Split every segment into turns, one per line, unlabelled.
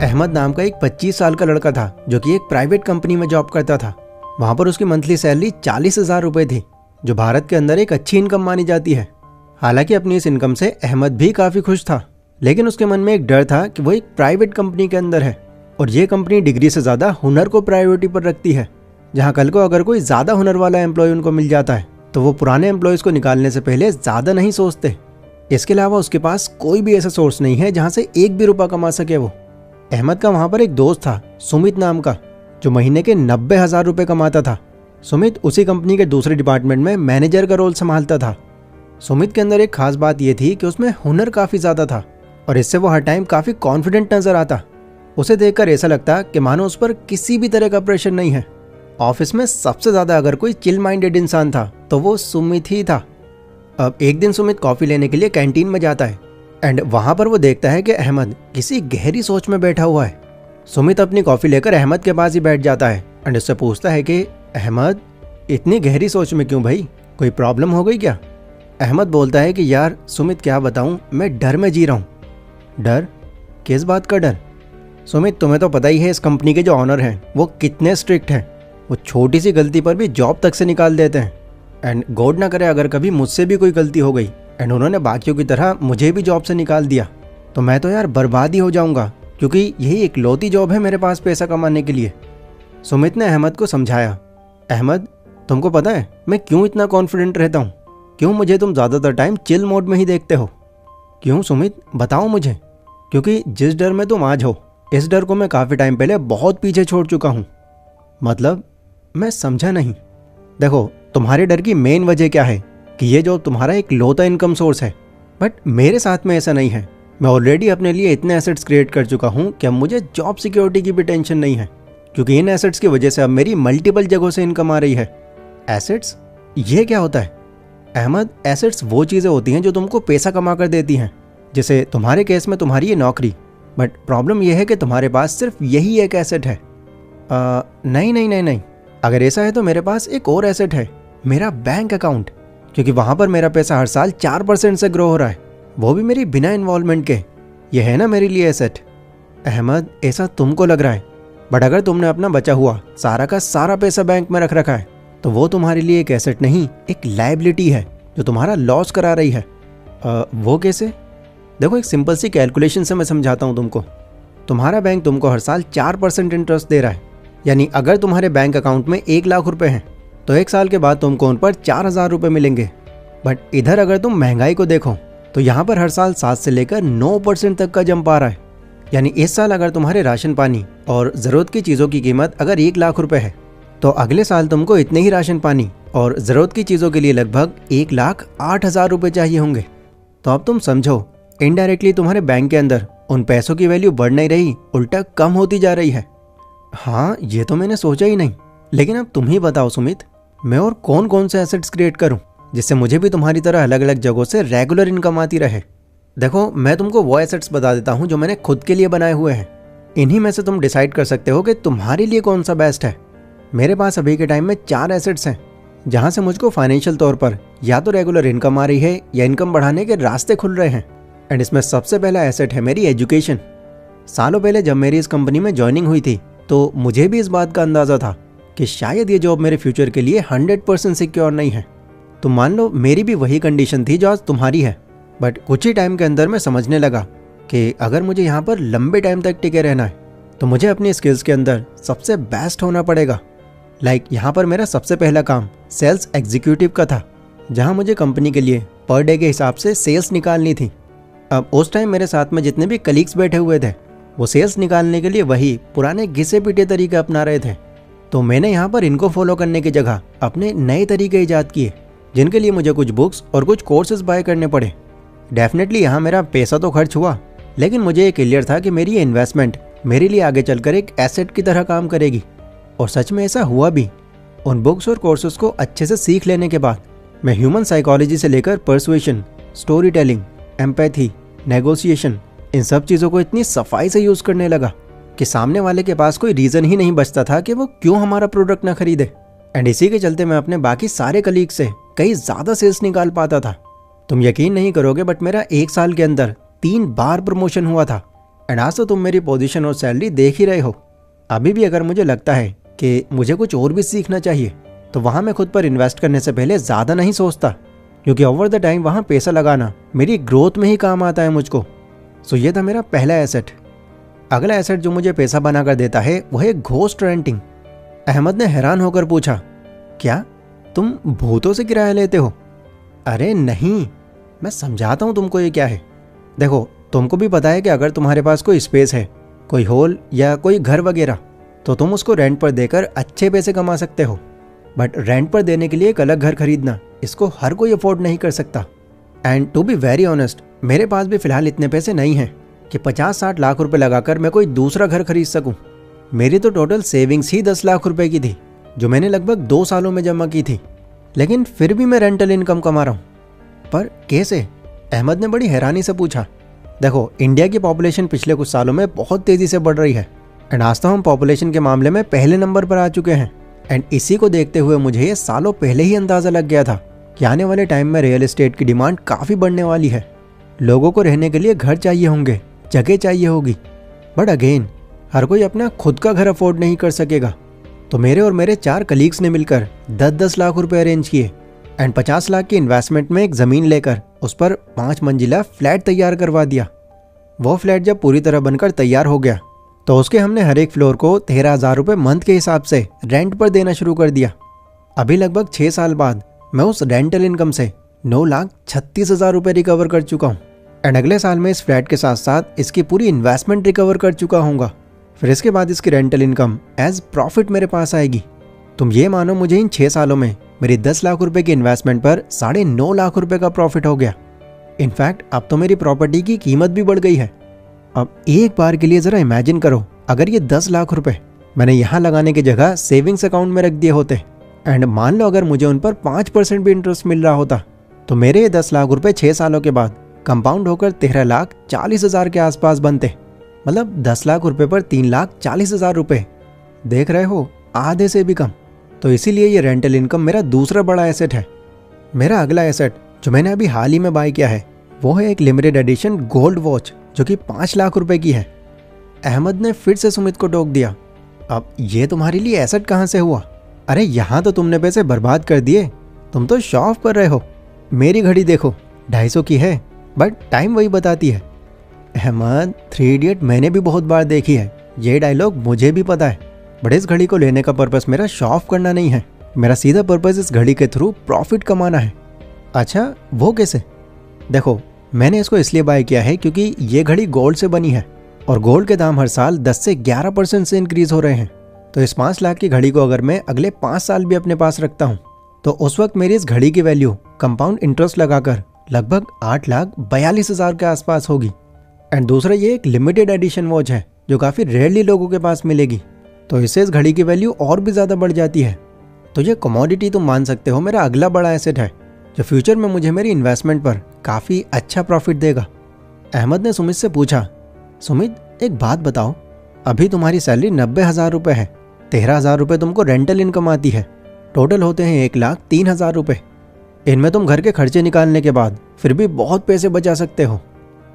अहमद नाम का एक 25 साल का लड़का था जो कि एक प्राइवेट कंपनी में जॉब करता था। वहाँ पर उसकी मंथली सैलरी 40,000 रुपये थी, जो भारत के अंदर एक अच्छी इनकम मानी जाती है। हालांकि अपनी इस इनकम से अहमद भी काफ़ी खुश था, लेकिन उसके मन में एक डर था कि वो एक प्राइवेट कंपनी के अंदर है और ये कंपनी डिग्री से ज़्यादा हुनर को प्रायोरिटी पर रखती है। जहाँ कल को अगर कोई ज़्यादा हुनर वाला एम्प्लॉय उनको मिल जाता है तो वो पुराने एम्प्लॉयज़ को निकालने से पहले ज़्यादा नहीं सोचते। इसके अलावा उसके पास कोई भी ऐसा सोर्स नहीं है जहाँ से एक भी रुपया कमा सके वो। अहमद का वहाँ पर एक दोस्त था सुमित नाम का, जो महीने के 90,000 रुपये कमाता था। सुमित उसी कंपनी के दूसरे डिपार्टमेंट में मैनेजर का रोल संभालता था। सुमित के अंदर एक खास बात यह थी कि उसमें हुनर काफ़ी ज़्यादा था और इससे वो हर टाइम काफ़ी कॉन्फिडेंट नज़र आता। उसे देखकर ऐसा लगता कि मानो उस पर किसी भी तरह का प्रेशर नहीं है। ऑफिस में सबसे ज़्यादा अगर कोई चिल माइंडेड इंसान था तो वो सुमित ही था। अब एक दिन सुमित कॉफ़ी लेने के लिए कैंटीन में जाता है एंड वहाँ पर वो देखता है कि अहमद किसी गहरी सोच में बैठा हुआ है। सुमित अपनी कॉफ़ी लेकर अहमद के पास ही बैठ जाता है एंड उससे पूछता है कि अहमद, इतनी गहरी सोच में क्यों भाई, कोई प्रॉब्लम हो गई क्या? अहमद बोलता है कि यार सुमित, क्या बताऊँ, मैं डर में जी रहा हूँ। डर? किस बात का डर? सुमित, तुम्हें तो पता ही है इस कंपनी के जो ऑनर हैं वो कितने स्ट्रिक्ट हैं। वो छोटी सी गलती पर भी जॉब तक से निकाल देते हैं एंड गॉड ना करे अगर कभी मुझसे भी कोई गलती हो गई एंड उन्होंने बाकियों की तरह मुझे भी जॉब से निकाल दिया तो मैं तो यार बर्बाद ही हो जाऊंगा, क्योंकि यही इकलौती जॉब है मेरे पास पैसा कमाने के लिए। सुमित ने अहमद को समझाया, अहमद तुमको पता है मैं क्यों इतना कॉन्फिडेंट रहता हूँ? क्यों मुझे तुम ज़्यादातर टाइम चिल मोड में ही देखते हो? क्यों सुमित, बताओ मुझे। क्योंकि जिस डर में तुम आज हो, इस डर को मैं काफ़ी टाइम पहले बहुत पीछे छोड़ चुका हूँ। मतलब? मैं समझा नहीं। देखो, तुम्हारे डर की मेन वजह क्या है कि ये जो तुम्हारा एक लौता इनकम सोर्स है, बट मेरे साथ में ऐसा नहीं है। मैं ऑलरेडी अपने लिए इतने एसेट्स क्रिएट कर चुका हूँ कि अब मुझे जॉब सिक्योरिटी की भी टेंशन नहीं है, क्योंकि इन एसेट्स की वजह से अब मेरी मल्टीपल जगहों से इनकम आ रही है। एसेट्स? ये क्या होता है? अहमद, एसेट्स वो चीज़ें होती हैं जो तुमको पैसा कमा कर देती हैं, जैसे तुम्हारे केस में तुम्हारी ये नौकरी। बट प्रॉब्लम यह है कि तुम्हारे पास सिर्फ यही एक एसेट है। नहीं नहीं नहीं नहीं, अगर ऐसा है तो मेरे पास एक और एसेट है, मेरा बैंक अकाउंट, क्योंकि वहाँ पर मेरा पैसा हर साल 4% से ग्रो हो रहा है, वो भी मेरी बिना इन्वॉल्वमेंट के। ये है ना मेरे लिए एसेट। अहमद, ऐसा तुमको लग रहा है, बट अगर तुमने अपना बचा हुआ सारा का सारा पैसा बैंक में रख रखा है तो वो तुम्हारे लिए एक एसेट नहीं, एक लायबिलिटी है जो तुम्हारा लॉस करा रही है। वो कैसे? देखो, एक सिंपल सी कैलकुलेशन से मैं समझाता हूँ तुमको। तुम्हारा बैंक तुमको हर साल 4% इंटरेस्ट दे रहा है, यानी अगर तुम्हारे बैंक अकाउंट में 1 लाख रुपए हैं तो 1 साल के बाद तुमको उन पर 4,000 रुपये मिलेंगे। बट इधर अगर तुम महंगाई को देखो तो यहाँ पर हर साल 7 से लेकर 9% तक का जंप आ रहा है। यानी इस साल अगर तुम्हारे राशन पानी और ज़रूरत की चीज़ों की कीमत अगर 1 लाख रुपए है तो अगले साल तुमको इतने ही राशन पानी और ज़रूरत की चीज़ों के लिए लगभग 1,08,000 रुपये चाहिए होंगे। तो अब तुम समझो, इनडायरेक्टली तुम्हारे बैंक के अंदर उन पैसों की वैल्यू बढ़ नहीं रही, उल्टा कम होती जा रही है। हाँ, ये तो मैंने सोचा ही नहीं। लेकिन अब तुम ही बताओ सुमित, मैं और कौन कौन से एसेट्स क्रिएट करूं जिससे मुझे भी तुम्हारी तरह अलग अलग जगहों से रेगुलर इनकम आती रहे। देखो, मैं तुमको वो एसेट्स बता देता हूं जो मैंने खुद के लिए बनाए हुए हैं। इन्हीं में से तुम डिसाइड कर सकते हो कि तुम्हारे लिए कौन सा बेस्ट है। मेरे पास अभी के टाइम में 4 एसेट्स हैं जहाँ से मुझको फाइनेंशियल तौर पर या तो रेगुलर इनकम आ रही है या इनकम बढ़ाने के रास्ते खुल रहे हैं। एंड इसमें सबसे पहला एसेट है मेरी एजुकेशन। सालों पहले जब मेरी इस कंपनी में ज्वाइनिंग हुई थी तो मुझे भी इस बात का अंदाज़ा था कि शायद ये जॉब मेरे फ्यूचर के लिए 100% सिक्योर नहीं है। तो मान लो मेरी भी वही कंडीशन थी जो आज तुम्हारी है। बट कुछ ही टाइम के अंदर मैं समझने लगा कि अगर मुझे यहाँ पर लंबे टाइम तक टिके रहना है तो मुझे अपनी स्किल्स के अंदर सबसे बेस्ट होना पड़ेगा। यहाँ पर मेरा सबसे पहला काम सेल्स एग्जीक्यूटिव का था, जहाँ मुझे कंपनी के लिए पर डे के हिसाब से सेल्स निकालनी थी। अब उस टाइम मेरे साथ में जितने भी कलीग्स बैठे हुए थे वो सेल्स निकालने के लिए वही पुराने घिसे पीटे तरीके अपना रहे थे। तो मैंने यहाँ पर इनको फॉलो करने की जगह अपने नए तरीके ईजाद किए, जिनके लिए मुझे कुछ बुक्स और कुछ कोर्सेज बाय करने पड़े। डेफिनेटली यहाँ मेरा पैसा तो खर्च हुआ, लेकिन मुझे ये क्लियर था कि मेरी ये इन्वेस्टमेंट मेरे लिए आगे चलकर एक एसेट की तरह काम करेगी। और सच में ऐसा हुआ भी। उन बुक्स और कोर्सेज को अच्छे से सीख लेने के बाद मैं ह्यूमन साइकोलॉजी से लेकर persuasion, story telling, empathy, negotiation, इन सब चीज़ों को इतनी सफाई से यूज़ करने लगा कि सामने वाले के पास कोई रीज़न ही नहीं बचता था कि वो क्यों हमारा प्रोडक्ट ना खरीदे। एंड इसी के चलते मैं अपने बाकी सारे कलीग से कई ज़्यादा सेल्स निकाल पाता था। तुम यकीन नहीं करोगे, बट मेरा 1 साल के अंदर 3 बार प्रमोशन हुआ था एंड आज तो तुम मेरी पोजीशन और सैलरी देख ही रहे हो। अभी भी अगर मुझे लगता है कि मुझे कुछ और भी सीखना चाहिए तो वहाँ मैं खुद पर इन्वेस्ट करने से पहले ज़्यादा नहीं सोचता, क्योंकि ओवर द टाइम वहाँ पैसा लगाना मेरी ग्रोथ में ही काम आता है मुझको। सो ये था मेरा पहला एसेट। अगला एसेट जो मुझे पैसा बना कर देता है वो है घोस्ट रेंटिंग। अहमद ने हैरान होकर पूछा, क्या तुम भूतों से किराया लेते हो? अरे नहीं, मैं समझाता हूँ तुमको ये क्या है। देखो, तुमको भी पता है कि अगर तुम्हारे पास कोई स्पेस है, कोई हॉल या कोई घर वगैरह, तो तुम उसको रेंट पर देकर अच्छे पैसे कमा सकते हो। बट रेंट पर देने के लिए एक अलग घर खरीदना, इसको हर कोई अफोर्ड नहीं कर सकता। And to be very honest, मेरे पास भी फिलहाल इतने पैसे नहीं हैं कि 50-60 लाख रुपए लगाकर मैं कोई दूसरा घर खरीद सकूं। मेरी तो टोटल सेविंग्स ही 10 लाख रुपए की थी, जो मैंने लगभग 2 सालों में जमा की थी। लेकिन फिर भी मैं रेंटल इनकम कमा रहा हूँ। पर कैसे? अहमद ने बड़ी हैरानी से पूछा। देखो, इंडिया की पॉपुलेशन पिछले कुछ सालों में बहुत तेज़ी से बढ़ रही है एंड आज तो हम पॉपुलेशन के मामले में पहले नंबर पर आ चुके हैं। एंड इसी को देखते हुए मुझे ये सालों पहले ही अंदाज़ा लग गया था कि आने वाले टाइम में रियल एस्टेट की डिमांड काफ़ी बढ़ने वाली है। लोगों को रहने के लिए घर चाहिए होंगे, जगह चाहिए होगी। बट अगेन, हर कोई अपना खुद का घर अफोर्ड नहीं कर सकेगा। तो मेरे और मेरे 4 कलीग्स ने मिलकर 10-10 लाख रुपए अरेंज किए एंड 50 लाख की इन्वेस्टमेंट में एक ज़मीन लेकर उस पर 5 मंजिला फ्लैट तैयार करवा दिया। वो फ्लैट जब पूरी तरह बनकर तैयार हो गया तो उसके हमने हर एक फ्लोर को 13,000 रुपये मंथ के हिसाब से रेंट पर देना शुरू कर दिया। अभी लगभग 6 साल बाद मैं उस रेंटल इनकम से 9,36,000 रुपये रिकवर कर चुका हूँ। एंड अगले साल में इस फ्लैट के साथ साथ इसकी पूरी इन्वेस्टमेंट रिकवर कर चुका हूँगा। फिर इसके बाद इसकी रेंटल इनकम एज प्रॉफिट मेरे पास आएगी। तुम ये मानो, मुझे इन 6 सालों में मेरी 10 लाख रुपए की इन्वेस्टमेंट पर 9.5 लाख रुपए का प्रॉफिट हो गया। इनफैक्ट अब तो मेरी प्रॉपर्टी की कीमत भी बढ़ गई है। अब एक बार के लिए ज़रा इमेजिन करो, अगर ये 10 लाख रुपए मैंने यहाँ लगाने की जगह सेविंग्स अकाउंट में रख दिए होते एंड मान लो अगर मुझे उन पर 5% भी इंटरेस्ट मिल रहा होता, तो मेरे ये 10 लाख रुपए 6 सालों के बाद कंपाउंड होकर 13,40,000 के आसपास बनते। मतलब 10 लाख रुपए पर 3,40,000 रुपए, देख रहे हो, आधे से भी कम। तो इसीलिए ये रेंटल इनकम मेरा दूसरा बड़ा एसेट है। मेरा अगला एसेट जो मैंने अभी हाल ही में बाय किया है वो है एक लिमिटेड एडिशन गोल्ड वॉच, जो कि 5 लाख रुपए की है। अहमद ने फिर से सुमित को टोक दिया, अब ये तुम्हारे लिए एसेट कहाँ से हुआ? अरे यहाँ तो तुमने पैसे बर्बाद कर दिए, तुम तो शो ऑफ कर रहे हो। मेरी घड़ी देखो, 250 की है, बट टाइम वही बताती है। अहमद, 3 इडियट मैंने भी बहुत बार देखी है, ये डायलॉग मुझे भी पता है। बट इस घड़ी को लेने का पर्पस मेरा शो ऑफ करना नहीं है, मेरा सीधा पर्पस इस घड़ी के थ्रू प्रॉफिट कमाना है। अच्छा, वो कैसे? देखो, मैंने इसको इसलिए बाय किया है क्योंकि ये घड़ी गोल्ड से बनी है और गोल्ड के दाम हर साल 10 से 11% से इंक्रीज हो रहे हैं। तो इस 5 लाख की घड़ी को अगर मैं अगले 5 साल भी अपने पास रखता हूँ तो उस वक्त मेरी इस घड़ी की वैल्यू कंपाउंड इंटरेस्ट लगाकर लगभग 8,42,000 के आसपास होगी। एंड दूसरा, ये एक लिमिटेड एडिशन वॉच है जो काफ़ी रेयरली लोगों के पास मिलेगी, तो इससे इस घड़ी की वैल्यू और भी ज़्यादा बढ़ जाती है। तो ये कमोडिटी तुम मान सकते हो मेरा अगला बड़ा एसेट है, जो फ्यूचर में मुझे मेरी इन्वेस्टमेंट पर काफ़ी अच्छा प्रॉफिट देगा। अहमद ने सुमित से पूछा, सुमित एक बात बताओ, अभी तुम्हारी सैलरी 90,000 रुपये है, 13,000 रुपये तुमको रेंटल इनकम आती है, टोटल होते हैं 1,03,000 रुपये। इनमें तुम घर के खर्चे निकालने के बाद फिर भी बहुत पैसे बचा सकते हो।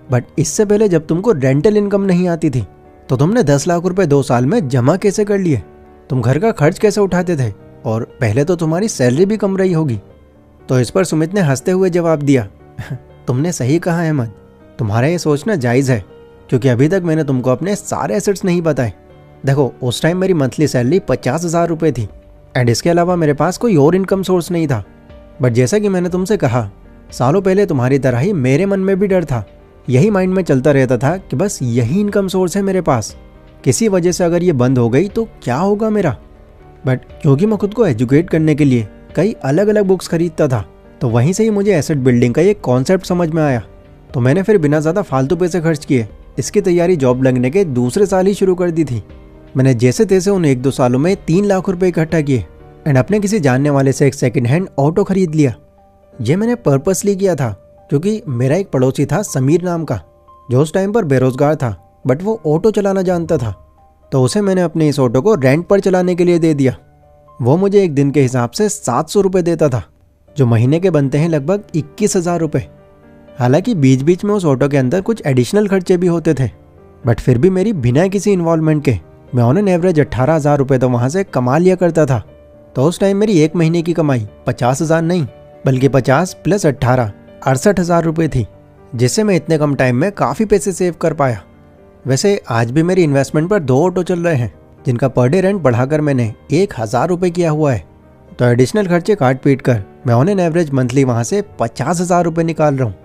बट इससे पहले जब तुमको रेंटल इनकम नहीं आती थी तो तुमने 10 लाख रुपए 2 साल में जमा कैसे कर लिए? तुम घर का खर्च कैसे उठाते थे? और पहले तो तुम्हारी सैलरी भी कम रही होगी। तो इस पर सुमित ने हंसते हुए जवाब दिया, तुमने सही कहा अहमद, तुम्हारा ये सोचना जायज़ है, क्योंकि अभी तक मैंने तुमको अपने सारे एसेट्स नहीं बताए। देखो, उस टाइम मेरी मंथली सैलरी 50,000 रुपये थी एंड इसके अलावा मेरे पास कोई और इनकम सोर्स नहीं था। बट जैसा कि मैंने तुमसे कहा, सालों पहले तुम्हारी तरह ही मेरे मन में भी डर था। यही माइंड में चलता रहता था कि बस यही इनकम सोर्स है मेरे पास, किसी वजह से अगर ये बंद हो गई तो क्या होगा मेरा। बट क्योंकि मैं खुद को एजुकेट करने के लिए कई अलग अलग बुक्स खरीदता था, तो वहीं से ही मुझे एसेट बिल्डिंग का ये कॉन्सेप्ट समझ में आया। तो मैंने फिर बिना ज़्यादा फालतू पैसे खर्च किए इसकी तैयारी जॉब लगने के दूसरे साल ही शुरू कर दी थी। मैंने जैसे तैसे उन 1-2 सालों में 3 लाख रुपए इकट्ठा किए एंड अपने किसी जानने वाले से एक सेकंड हैंड ऑटो खरीद लिया। ये मैंने पर्पसली किया था क्योंकि मेरा एक पड़ोसी था समीर नाम का, जो उस टाइम पर बेरोजगार था, बट वो ऑटो चलाना जानता था। तो उसे मैंने अपने इस ऑटो को रेंट पर चलाने के लिए दे दिया। वो मुझे एक दिन के हिसाब से 700 रुपये देता था, जो महीने के बनते हैं लगभग 21,000 रुपये। हालांकि बीच बीच में उस ऑटो के अंदर कुछ एडिशनल खर्चे भी होते थे, बट फिर भी मेरी बिना किसी इन्वॉल्वमेंट के मैं ऑन एन एवरेज 18,000 रुपये तो वहाँ से कमा लिया करता था। तो उस टाइम मेरी एक महीने की कमाई 50,000 नहीं बल्कि 50 प्लस 18 68,000 रुपये थी, जिससे मैं इतने कम टाइम में काफ़ी पैसे सेव कर पाया। वैसे आज भी मेरी इन्वेस्टमेंट पर 2 ऑटो चल रहे हैं जिनका पर डे रेंट बढ़ाकर मैंने 1,000 रुपये किया हुआ है। तो एडिशनल खर्चे काट पीट कर मैं ऑन एन एवरेज मंथली वहाँ से 50,000 रुपये निकाल रहा हूँ।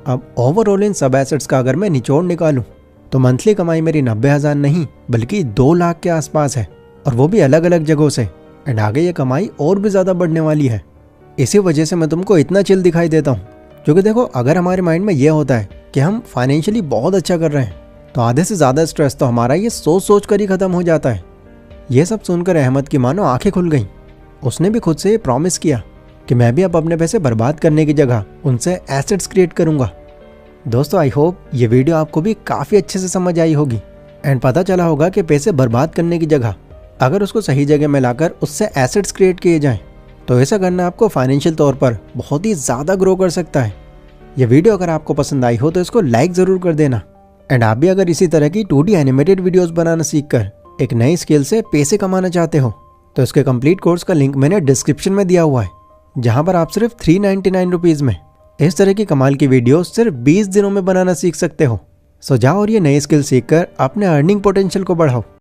अब ओवरऑल इन सब एसेट्स का अगर मैं निचोड़ निकालूँ तो मंथली कमाई मेरी 90,000 नहीं बल्कि 2 लाख के आसपास है, और वो भी अलग अलग जगहों से। एंड आगे ये कमाई और भी ज़्यादा बढ़ने वाली है। इसी वजह से मैं तुमको इतना चिल दिखाई देता हूँ, क्योंकि देखो अगर हमारे माइंड में ये होता है कि हम फाइनेंशियली बहुत अच्छा कर रहे हैं तो आधे से ज़्यादा स्ट्रेस तो हमारा ये सोच कर ही ख़त्म हो जाता है। ये सब सुनकर अहमद की मानो आंखें खुल गईं। उसने भी खुद से ये प्रॉमिस किया कि मैं भी अब अपने पैसे बर्बाद करने की जगह उनसे एसेट्स क्रिएट करूँगा। दोस्तों आई होप ये वीडियो आपको भी काफ़ी अच्छे से समझ आई होगी एंड पता चला होगा कि पैसे बर्बाद करने की जगह अगर उसको सही जगह में लाकर उससे एसेट्स क्रिएट किए जाएं तो ऐसा करना आपको फाइनेंशियल तौर पर बहुत ही ज़्यादा ग्रो कर सकता है। ये वीडियो अगर आपको पसंद आई हो तो इसको लाइक ज़रूर कर देना। एंड आप भी अगर इसी तरह की 2D एनिमेटेड वीडियोस बनाना सीखकर एक नई स्किल से पैसे कमाना चाहते हो तो इसके कंप्लीट कोर्स का लिंक मैंने डिस्क्रिप्शन में दिया हुआ है, जहाँ पर आप सिर्फ 399 रुपीज़ में इस तरह की कमाल की वीडियो सिर्फ 20 दिनों में बनाना सीख सकते हो। सो जाओ और ये नई स्किल सीखकर अपने अर्निंग पोटेंशियल को बढ़ाओ।